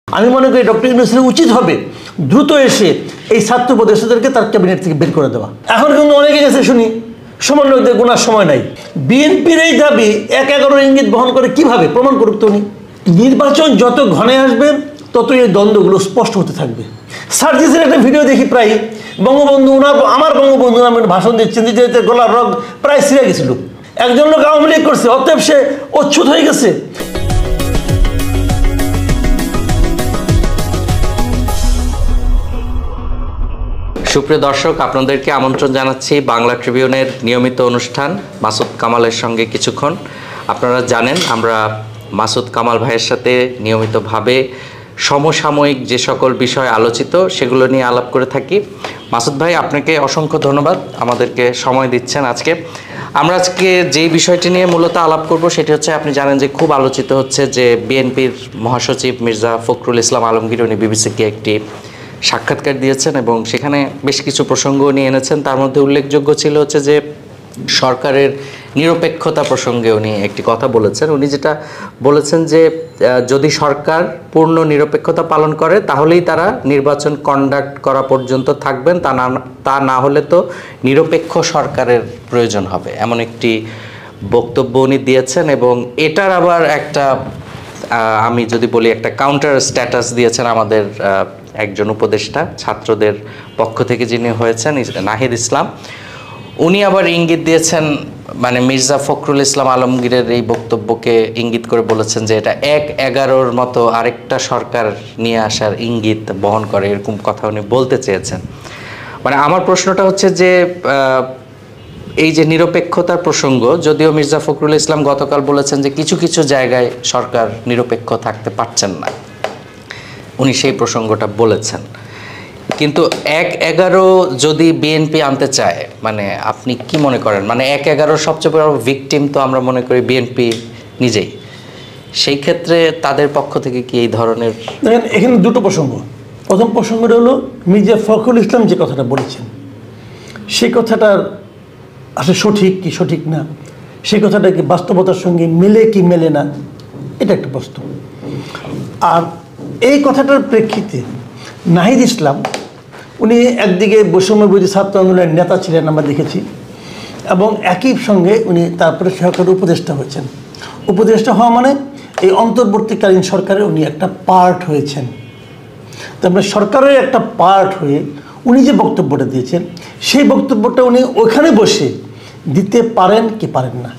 আমি মনে করি ডক্টর ইউনূসের উচিত হবে দ্রুত এসে এই ছাত্র উপদেষ্টাদেরকে তার ক্যাবিনেট থেকে বের করে দেওয়া। এখন কিন্তু অনেকে গেছে শুনি সমন্বয়কদের গোনার সময় নাই। বিএনপির এই দাবি ১-১১ ইঙ্গিত বহন করে কিভাবে প্রমাণ করুক তো উনি। নির্বাচন যত ঘনে আসবে তত এই দ্বন্দ্বগুলো স্পষ্ট হতে থাকবে। সার্জিসের একটা ভিডিও দেখি, প্রায় বঙ্গবন্ধু আমার বঙ্গবন্ধু নামে ভাষণ দিচ্ছেন, দিতে গলার রগ প্রায় ছিঁড়ে গেছিল। একজন লোক আওয়ামী লীগ করছে, অতএব সে অচ্যুত হয়ে গেছে। সুপ্রিয় দর্শক, আপনাদেরকে আমন্ত্রণ জানাচ্ছি বাংলা ট্রিবিউনের নিয়মিত অনুষ্ঠান মাসুদ কামালের সঙ্গে কিছুক্ষণ। আপনারা জানেন আমরা মাসুদ কামাল ভাইয়ের সাথে নিয়মিতভাবে সমসাময়িক যে সকল বিষয় আলোচিত সেগুলো নিয়ে আলাপ করে থাকি। মাসুদ ভাই, আপনাকে অসংখ্য ধন্যবাদ, আমাদেরকে সময় দিচ্ছেন। আমরা আজকে যেই বিষয়টি নিয়ে মূলত আলাপ করব সেটি হচ্ছে, আপনি জানেন যে খুব আলোচিত হচ্ছে যে বিএনপির মহাসচিব মির্জা ফখরুল ইসলাম আলমগীর উনি বিবিসিকে একটি সাক্ষাৎকার দিয়েছেন এবং সেখানে বেশ কিছু প্রসঙ্গ নিয়ে এনেছেন। তার মধ্যে উল্লেখযোগ্য ছিল হচ্ছে যে সরকারের নিরপেক্ষতা প্রসঙ্গে উনি একটি কথা বলেছেন। উনি যেটা বলেছেন যে যদি সরকার পূর্ণ নিরপেক্ষতা পালন করে তাহলেই তারা নির্বাচন কন্ডাক্ট করা পর্যন্ত থাকবেন, তা না হলে তো নিরপেক্ষ সরকারের প্রয়োজন হবে, এমন একটি বক্তব্য উনি দিয়েছেন। এবং এটার আবার একটা আমি যদি বলি একটা কাউন্টার স্ট্যাটাস দিয়েছেন আমাদের একজন উপদেষ্টা ছাত্রদের পক্ষ থেকে যিনি হয়েছেন নাহিদ ইসলাম। উনি আবার ইঙ্গিত দিয়েছেন, মানে মির্জা ফখরুল ইসলাম আলমগীরের এই বক্তব্যকে ইঙ্গিত করে বলেছেন যে এটা ১-১১ মতো আরেকটা সরকার নিয়ে আসার ইঙ্গিত বহন করে, এরকম কথা উনি বলতে চেয়েছেন। মানে আমার প্রশ্নটা হচ্ছে যে এই যে নিরপেক্ষতার প্রসঙ্গ, যদিও মির্জা ফখরুল ইসলাম গতকাল বলেছেন যে কিছু কিছু জায়গায় সরকার নিরপেক্ষ থাকতে পারছেন না, উনি সেই প্রসঙ্গটা বলেছেন। কিন্তু ১-১১ যদি বিএনপি আনতে চায়, মানে আপনি কি মনে করেন, মানে ১-১ সবচেয়ে বড় ভিকটিম তো আমরা মনে করি বিএনপি নিজেই, সেই ক্ষেত্রে তাদের পক্ষ থেকে কি এই ধরনের? দেখেন, এখানে দুটো প্রসঙ্গ। প্রথম প্রসঙ্গটা হলো মির্জা ফখরুল ইসলাম যে কথাটা বলেছেন সেই কথাটার আসলে সঠিক কি সঠিক না, সেই কথাটা কি বাস্তবতার সঙ্গে মেলে কি মেলে না, এটা একটা প্রশ্ন। আর এই কথাটার প্রেক্ষিতে নাহিদ ইসলাম উনি একদিকে বৈষম্যবিরোধী ছাত্র আন্দোলনের নেতা ছিলেন আমরা দেখেছি, এবং একই সঙ্গে উনি তারপরে সরকারের উপদেষ্টা হয়েছেন। উপদেষ্টা হওয়া মানে এই অন্তর্বর্তীকালীন সরকারের উনি একটা পার্ট হয়েছেন। তারপরে সরকারের একটা পার্ট হয়ে উনি যে বক্তব্যটা দিয়েছেন সেই বক্তব্যটা উনি ওখানে বসে দিতে পারেন কি পারেন না।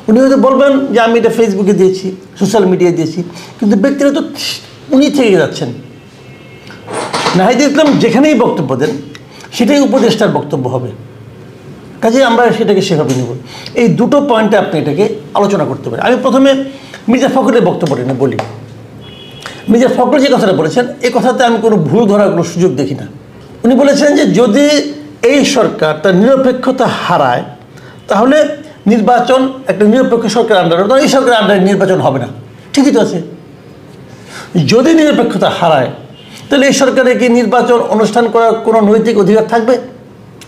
উনি হয়তো বলবেন যে আমি এটা ফেসবুকে দিয়েছি, সোশ্যাল মিডিয়ায় দিয়েছি, কিন্তু ব্যক্তিগত উনি থেকে যাচ্ছেন। নাহিদ ইসলাম যেখানেই বক্তব্য দেন সেটাই উপদেষ্টার বক্তব্য হবে, কাজে আমরা সেটাকে সেভাবে নেব। এই দুটো পয়েন্টে আপনি এটাকে আলোচনা করতে পারেন। আমি প্রথমে মির্জা ফখরুলের বক্তব্যটা নিয়ে বলি। মির্জা ফখরুল যে কথাটা বলেছেন এই কথাতে আমি কোনো ভুল ধরার কোনো সুযোগ দেখি না। উনি বলেছেন যে যদি এই সরকার তার নিরপেক্ষতা হারায় তাহলে নির্বাচন একটা নিরপেক্ষ সরকার আন্ডারে, এই সরকারের আন্ডারে নির্বাচন হবে না। ঠিকই তো আছে। যদি নিরপেক্ষতা হারায় তাহলে এই সরকারে কি নির্বাচন অনুষ্ঠান করার কোনো নৈতিক অধিকার থাকবে?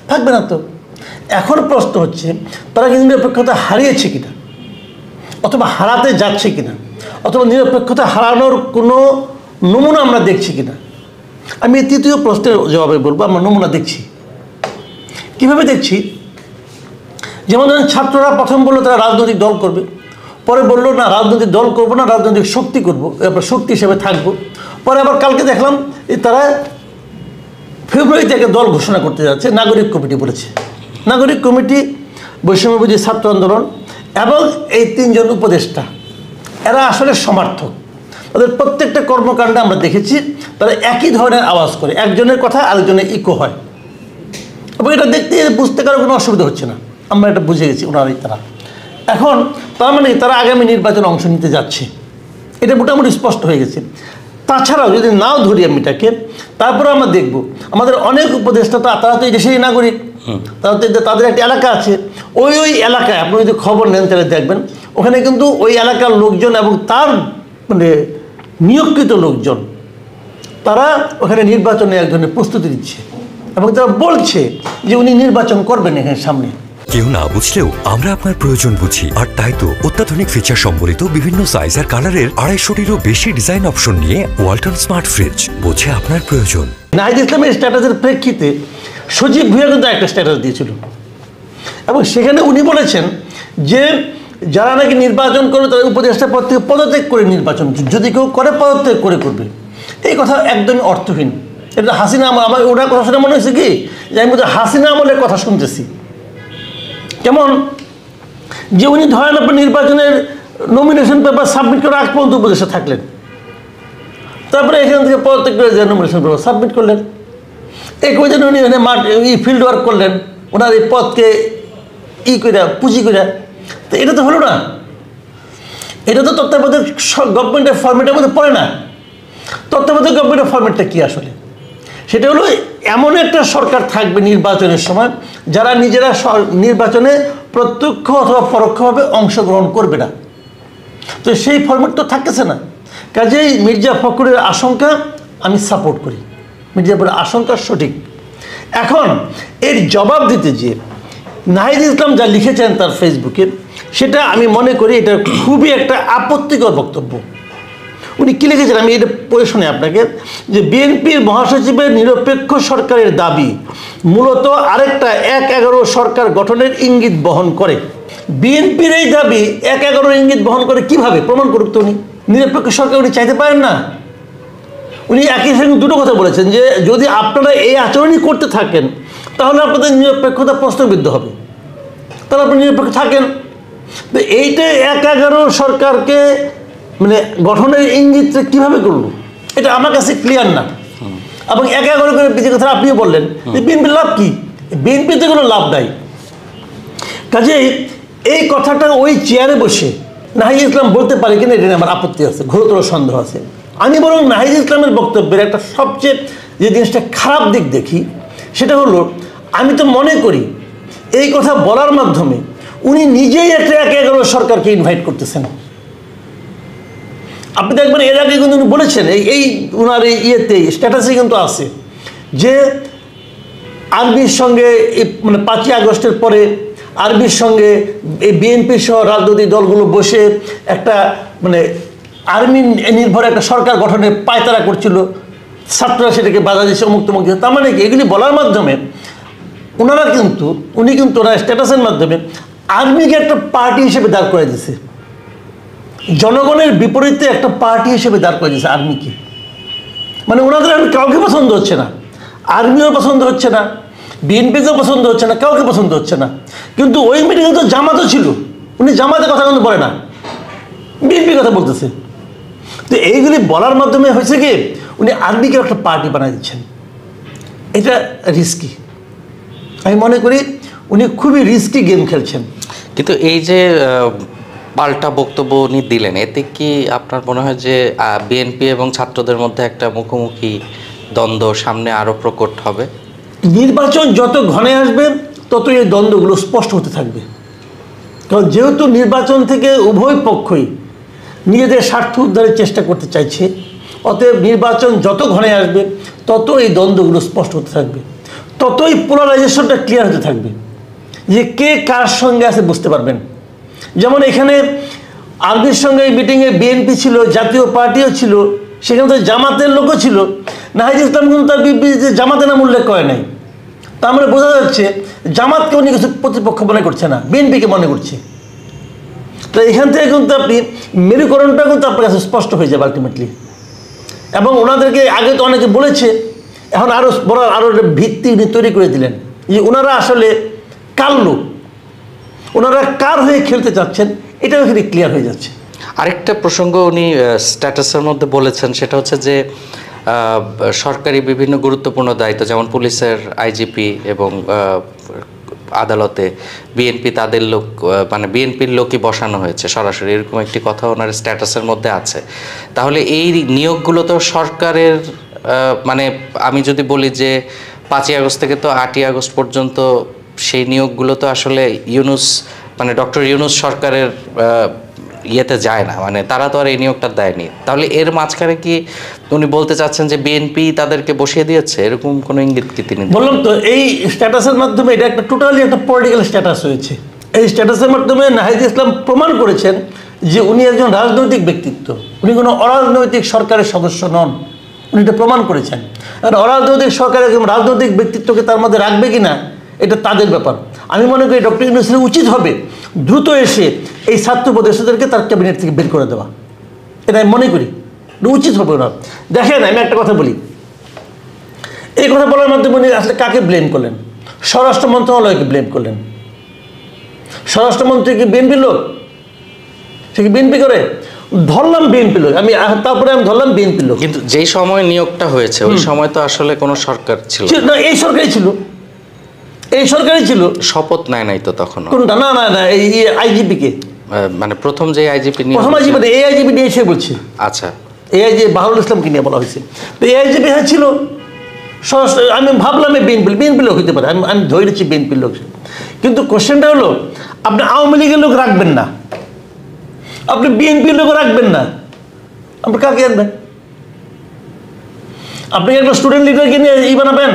থাকবে না তো। এখন প্রশ্ন হচ্ছে তারা কি নিরপেক্ষতা হারিয়েছে কিনা, অথবা হারাতে যাচ্ছে কিনা, অথবা নিরপেক্ষতা হারানোর কোনো নমুনা আমরা দেখছি কিনা। আমি এই তৃতীয় প্রশ্নের জবাবে বলবো আমরা নমুনা দেখছি। কীভাবে দেখছি? যেমন ধরেন ছাত্ররা প্রথম বললো তারা রাজনৈতিক দল করবে, পরে বললো না রাজনৈতিক দল করবো না, রাজনৈতিক শক্তি করবো, এরপর শক্তি হিসেবে থাকবো। পরে আবার কালকে দেখলাম তারা ফেব্রুয়ারিতে একটা দল ঘোষণা করতে যাচ্ছে, নাগরিক কমিটি বলেছে। নাগরিক কমিটি, বৈষম্যবিরোধী ছাত্র আন্দোলন এবং এই তিনজন উপদেষ্টা এরা আসলে সমর্থক। তাদের প্রত্যেকটা কর্মকাণ্ডে আমরা দেখেছি তারা একই ধরনের আওয়াজ করে, একজনের কথা আরেকজনের ইকো হয়, এবং এটা দেখতে বুঝতে কারো কোনো অসুবিধা হচ্ছে না। আমরা এটা বুঝে গেছি ওনারাই তারা। এখন তার মানে তারা আগামী নির্বাচনে অংশ নিতে যাচ্ছে, এটা মোটামুটি স্পষ্ট হয়ে গেছে। তাছাড়াও যদি নাও ধরি আমি এটাকে, তারপরে আমরা দেখব আমাদের অনেক উপদেষ্টা তারা তো এই দেশেরই নাগরিক, তাদের একটা এলাকা আছে, ওই এলাকায় আপনি যদি খবর নেন তাহলে দেখবেন ওখানে কিন্তু ওই এলাকার লোকজন এবং তার মানে নিয়োগকৃত লোকজন তারা ওখানে নির্বাচনে এক ধরনের প্রস্তুতি দিচ্ছে, এবং তারা বলছে যে উনি নির্বাচন করবেন এখানে সামনে। কেউ না বুঝলেও আমরা আপনার প্রয়োজন বুঝি, আর তাই তো অত্যাধুনিক ফিচার সম্বলিত বিভিন্ন সাইজ আর কালারের 250-টিরও বেশি ডিজাইন অপশন নিয়ে ওয়ালটন স্মার্ট ফ্রিজ, বোঝে আপনার প্রয়োজন। নাহিদ ইসলামের স্ট্যাটাসের প্রেক্ষিতে সজীব ভুঁইয়া কিন্তু একটা স্ট্যাটাস দিয়েছিল এবং সেখানে উনি বলেছেন যে যারা নাকি নির্বাচন করে তারা উপদেষ্টা পদ থেকে পদত্যাগ করে নির্বাচন, যদি কেউ করে পদত্যাগ করে করবে। এই কথা একদমই অর্থহীন। এটা হাসিনা আমল, আমার ওনার কথা শুনে মনে হয়েছে কি যে আমি বোধহয় হাসিনা আমলের কথা শুনতেছি। কেমন যে উনি ধরেন আপনার নির্বাচনের নমিনেশন পেপার সাবমিট করার আগ পর্যন্ত উপদেষ্টা থাকলেন, তারপরে এখান থেকে পদত্যাগ করে যে নমিনেশন পেপার সাবমিট করলেন, এই করে যেন উনি এখানে ফিল্ড ওয়ার্ক করলেন ওনার এই পদকে করে পুঁজি করে। তো এটা তো হলো না, এটা তো তত্ত্বাবধায়ক গভর্নমেন্টের ফরম্যাটের মধ্যে পড়ে না। তত্ত্বাবধায়ক গভর্নমেন্টের ফরম্যাটটা কী আসলে? সেটা হলো এমন একটা সরকার থাকবে নির্বাচনের সময় যারা নিজেরা নির্বাচনে প্রত্যক্ষ অথবা পরোক্ষভাবে অংশগ্রহণ করবে না। তো সেই ফরম্যাট তো থাকতেছে না। কাজেই মির্জা ফখরুলের আশঙ্কা আমি সাপোর্ট করি, মির্জা ফখরুলের আশঙ্কা সঠিক। এখন এর জবাব দিতে যে নাহিদ ইসলাম যা লিখেছেন তার ফেসবুকে, সেটা আমি মনে করি এটা খুবই একটা আপত্তিকর বক্তব্য। উনি কী লিখেছেন আমি এটা পড়ে শুনি আপনাকে, যে বিএনপির মহাসচিবের নিরপেক্ষ সরকারের দাবি মূলত আরেকটা 1-11 সরকার গঠনের ইঙ্গিত বহন করে। বিএনপির এই দাবি 1-11 ইঙ্গিত বহন করে কিভাবে? প্রমাণ করুক তো উনি। নিরপেক্ষ সরকার উনি চাইতে পারেন না। উনি একই সঙ্গে দুটো কথা বলেছেন যে যদি আপনারা এই আচরণই করতে থাকেন তাহলে আপনাদের নিরপেক্ষতা প্রশ্নবিদ্ধ হবে, তাহলে আপনি নিরপেক্ষ থাকেন। তো এইটা 1-11 সরকারকে মানে গঠনের ইঙ্গিতটা কীভাবে করলো এটা আমার কাছে ক্লিয়ার না। এবং 1-11 করে যে কথা আপনিও বললেন যে বিএনপির লাভ কী? বিএনপিতে কোনো লাভ নাই। কাজেই এই কথাটা ওই চেয়ারে বসে নাহিদ ইসলাম বলতে পারে কিনা এটা নিয়ে আমার আপত্তি আছে, ঘোরতর সন্দেহ আছে। আমি বরং নাহিদ ইসলামের বক্তব্যের একটা সবচেয়ে যে জিনিসটা খারাপ দিক দেখি সেটা হলো, আমি তো মনে করি এই কথা বলার মাধ্যমে উনি নিজেই একটা 1-11 সরকারকে ইনভাইট করতেছেন। আপনি দেখবেন এর আগে কিন্তু উনি বলেছেন এই ওনার ইয়েতে স্ট্যাটাসে কিন্তু আছে যে আর্মির সঙ্গে মানে 5ই আগস্টের পরে আর্মির সঙ্গে এই বিএনপি সহ রাজনৈতিক দলগুলো বসে একটা মানে আর্মি নির্ভর একটা সরকার গঠনের পায়তারা করছিল, ছাত্ররা সেটাকে বাধা দিয়েছে, অমুক তমুক। তার মানে কি এগুলি বলার মাধ্যমে উনি কিন্তু ওনার স্ট্যাটাসের মাধ্যমে আর্মিকে একটা পার্টি হিসেবে দাঁড় করে দিয়েছে, জনগণের বিপরীতে একটা পার্টি হিসেবে দাঁড় করে দিয়েছে আর্মিকে। মানে ওনাদের কাউকে পছন্দ হচ্ছে না, আর্মিও পছন্দ হচ্ছে না, বিএনপিকেও পছন্দ হচ্ছে না, কাউকে পছন্দ হচ্ছে না। কিন্তু ওই মিটিংয়ে তো জামাতও ছিল, উনি জামাতের কথা কিন্তু বলে না, বিএনপির কথা বলতেছে। তো এইগুলি বলার মাধ্যমে হয়েছে কি উনি আর্মিকে একটা পার্টি বানিয়ে দিচ্ছেন। এটা রিস্কি, আমি মনে করি উনি খুবই রিস্কি গেম খেলছেন। কিন্তু এই যে পাল্টা বক্তব্য উনি দিলেন, এতে কি আপনার মনে হয় যে বিএনপি এবং ছাত্রদের মধ্যে একটা মুখোমুখি দ্বন্দ্ব সামনে আরও প্রকট হবে? নির্বাচন যত ঘনে আসবে তত এই দ্বন্দ্বগুলো স্পষ্ট হতে থাকবে। কারণ যেহেতু নির্বাচন থেকে উভয় পক্ষই নিজেদের স্বার্থ উদ্ধারের চেষ্টা করতে চাইছে, অতএব নির্বাচন যত ঘনে আসবে তত এই দ্বন্দ্বগুলো স্পষ্ট হতে থাকবে, ততই পোলারাইজেশনটা ক্লিয়ার হতে থাকবে যে কে কার সঙ্গে আছে বুঝতে পারবেন। যেমন এখানে আর্মির সঙ্গে এই মিটিংয়ে বিএনপি ছিল, জাতীয় পার্টিও ছিল, সেখানে তো জামাতের লোকও ছিল। নাহিদ ইসলাম কিন্তু তার বিবৃতিতে জামাতের নাম উল্লেখ করে নাই। তার মানে বোঝা যাচ্ছে জামাতকে উনি কিছু প্রতিপক্ষ মনে করছে না, বিএনপিকে মনে করছে। তো এখান থেকে কিন্তু আপনি মেরুকরণটা কিন্তু আপনার কাছে স্পষ্ট হয়ে যাবে আলটিমেটলি। এবং ওনাদেরকে আগে তো অনেকে বলেছে, এখন আরও বলার আরও ভিত্তি উনি তৈরি করে দিলেন যে ওনারা আসলে কার লোক, ওনারা কার হয়ে খেলতে চাচ্ছেন, এটাও এখানে ক্লিয়ার হয়ে যাচ্ছে। আরেকটা প্রসঙ্গ উনি স্ট্যাটাসের মধ্যে বলেছেন, সেটা হচ্ছে যে সরকারি বিভিন্ন গুরুত্বপূর্ণ দায়িত্ব যেমন পুলিশের আইজিপি এবং আদালতে বিএনপি তাদের লোক মানে বিএনপির লোকই বসানো হয়েছে সরাসরি, এরকম একটি কথা ওনার স্ট্যাটাসের মধ্যে আছে। তাহলে এই নিয়োগগুলো তো সরকারের মানে আমি যদি বলি যে 5ই আগস্ট থেকে তো 8ই আগস্ট পর্যন্ত সেই নিয়োগগুলো তো আসলে ইউনূস মানে ডক্টর ইউনূস সরকারের ইয়েতে যায় না, মানে তারা তো আর এই নিয়োগটা দেয়নি। তাহলে এর মাঝখানে কি উনি বলতে চাচ্ছেন যে বিএনপি তাদেরকে বসিয়ে দিয়েছে, এরকম কোনো ইঙ্গিত কি তিনি? বললাম তো, এই স্ট্যাটাসের মাধ্যমে এটা একটা টোটালি একটা পলিটিক্যাল স্ট্যাটাস হয়েছে। এই স্ট্যাটাসের মাধ্যমে নাহিদ ইসলাম প্রমাণ করেছেন যে উনি একজন রাজনৈতিক ব্যক্তিত্ব, উনি কোনো অরাজনৈতিক সরকারের সদস্য নন, উনি এটা প্রমাণ করেছেন। আর অরাজনৈতিক সরকার একজন রাজনৈতিক ব্যক্তিত্বকে তার মধ্যে রাখবে কি না এটা তাদের ব্যাপার। আমি মনে করি ডক্টর ইউনূসের উচিত হবে দ্রুত এসে এই ছাত্র উপদেষ্টাদেরকে তার ক্যাবিনেট থেকে বের করে দেওয়া, এটা আমি মনে করি এটা উচিত হবে না। দেখেন, আমি একটা কথা বলি, এই কথা বলার মাধ্যমে উনি আসলে কাকে ব্লেম করলেন? স্বরাষ্ট্র মন্ত্রণালয়কে ব্লেম করলেন। স্বরাষ্ট্রমন্ত্রী কি বিএনপি লোক? সে কি বিএনপি করে? ধরলাম বিএনপি লোক, তারপরে আমি ধরলাম বিএনপি লোক। কিন্তু যেই সময় নিয়োগটা হয়েছে ওই সময় তো আসলে কোনো সরকার ছিল না, এই সরকারই ছিল, এই সরকারই ছিল। শপথ নেয় নাই তো তখন? কোনটা? না না না, এই আইজিপি কে, মানে প্রথম যে আইজিপি প্রথম আইজিপি, এই আইজিপি নিয়ে এসে বলছে। আচ্ছা, এআইজি বাহারুল ইসলামকে নিয়ে বলা হয়েছে। তো এআইজিপি হ্যাঁ ছিল, আমি ভাবলাম বিএনপি লোক হইতে পারে, আমি ধরেছি বিএনপির লোক। কিন্তু কোশ্চেনটা হলো, আপনি আওয়ামী লীগের লোক রাখবেন না, আপনি বিএনপির লোক রাখবেন না, আপনি কাকে আনবেন? আপনি একটা স্টুডেন্ট লিডারকে নিয়ে বানাবেন,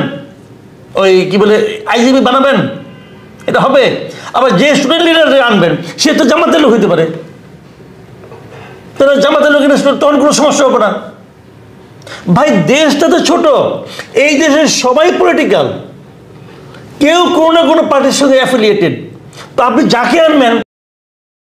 ওই কি বলে আইজিপি বানাবেন, এটা হবে? আবার যে স্টুডেন্ট লিডার আনবেন সে তো জামাতের লোক হইতে পারে, তাহলে জামাতের লোক তখন কোনো সমস্যা হবে না। ভাই, দেশটা তো ছোট, এই দেশের সবাই পলিটিক্যাল, কেউ কোনো না কোনো পার্টির সঙ্গে অ্যাফিলিয়েটেড। তো আপনি যাকে আনবেন